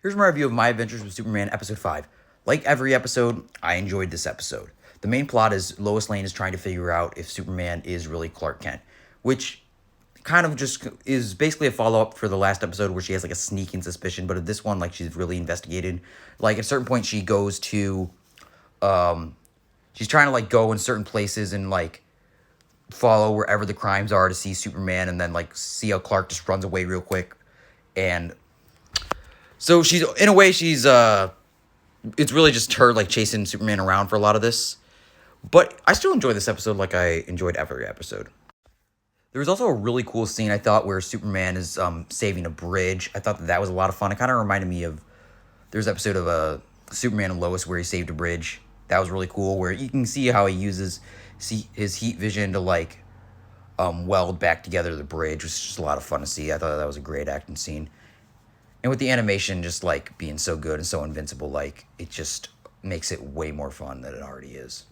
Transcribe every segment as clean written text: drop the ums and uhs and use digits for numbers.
Here's my review of My Adventures with Superman, Episode 5. Like every episode, I enjoyed this episode. The main plot is Lois Lane is trying to figure out if Superman is really Clark Kent, which kind of just is basically a follow-up for the last episode where she has like a sneaking suspicion, but of this one, like, she's really investigated. Like, at a certain point, she goes to, she's trying to, like, go in certain places and, like, follow wherever the crimes are to see Superman, and then, like, see how Clark just runs away real quick. And so she's, in a way, she's, it's really just her, like, chasing Superman around for a lot of this. But I still enjoy this episode like I enjoyed every episode. There was also a really cool scene, I thought, where Superman is saving a bridge. I thought that was a lot of fun. It kind of reminded me of, there's an episode of Superman and Lois where he saved a bridge. That was really cool, where you can see how he uses his heat vision to, like, weld back together the bridge, which is just a lot of fun to see. I thought that was a great acting scene. And with the animation just, like, being so good and so invincible, like, it just makes it way more fun than it already is.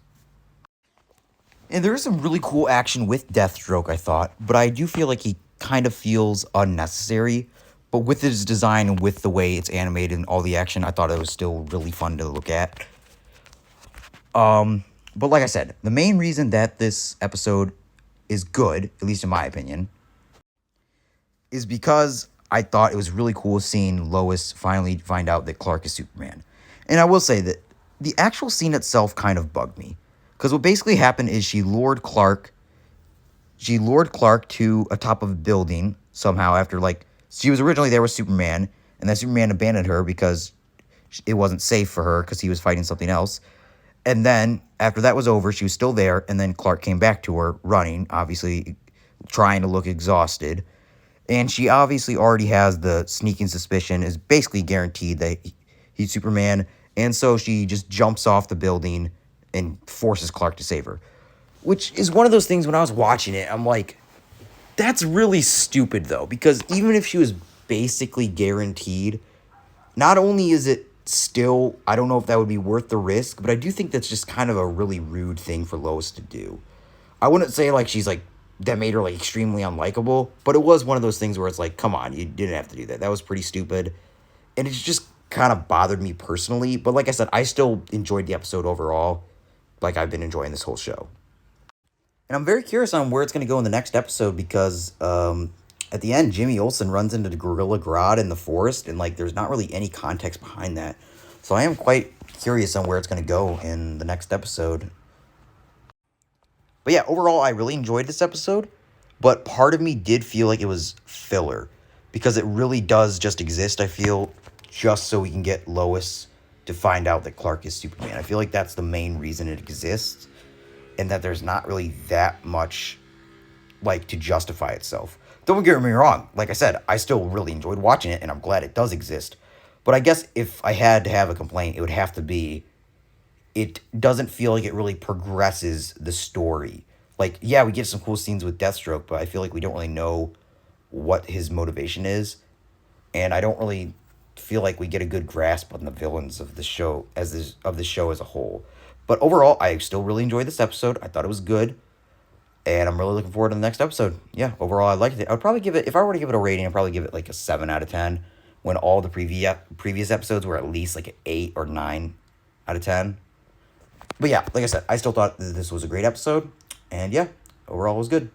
And there is some really cool action with Deathstroke, I thought, but I do feel like he kind of feels unnecessary. But with his design and with the way it's animated and all the action, I thought it was still really fun to look at. But like I said, the main reason that this episode is good, at least in my opinion, is because I thought it was really cool seeing Lois finally find out that Clark is Superman. And I will say that the actual scene itself kind of bugged me. Because what basically happened is she lured Clark to a top of a building somehow after, like, she was originally there with Superman, and then Superman abandoned her because it wasn't safe for her because he was fighting something else. And then, after that was over, she was still there, and then Clark came back to her, running, obviously trying to look exhausted. And she obviously already has the sneaking suspicion, is basically guaranteed that he's Superman, and so she just jumps off the building and forces Clark to save her. Which is one of those things, when I was watching it, I'm like, that's really stupid, though, because even if she was basically guaranteed, not only is it still, I don't know if that would be worth the risk, but I do think that's just kind of a really rude thing for Lois to do. I wouldn't say, like, she's, like, that made her, like, extremely unlikable, but it was one of those things where it's like, come on, you didn't have to do that. That was pretty stupid, and it just kind of bothered me personally, but like I said, I still enjoyed the episode overall, like I've been enjoying this whole show. And I'm very curious on where it's going to go in the next episode, because at the end, Jimmy Olsen runs into the Gorilla Grodd in the forest, and, like, there's not really any context behind that. So I am quite curious on where it's going to go in the next episode. But yeah, overall, I really enjoyed this episode, but part of me did feel like it was filler, because it really does just exist, I feel, just so we can get Lois to find out that Clark is Superman. I feel like that's the main reason it exists, and that there's not really that much, like, to justify itself. Don't get me wrong, like I said, I still really enjoyed watching it, and I'm glad it does exist. But I guess if I had to have a complaint, it would have to be, it doesn't feel like it really progresses the story. Like, yeah, we get some cool scenes with Deathstroke, but I feel like we don't really know what his motivation is, and I don't really feel like we get a good grasp on the villains of the show as a whole. But overall, I still really enjoyed this episode. I thought it was good, and I'm really looking forward to the next episode. Yeah, overall, I liked it. I would probably give it, if I were to give it a rating, I'd probably give it like a 7 out of 10, when all the previous episodes were at least like an 8 or 9 out of 10. But yeah, like I said, I still thought that this was a great episode, and yeah, overall it was good.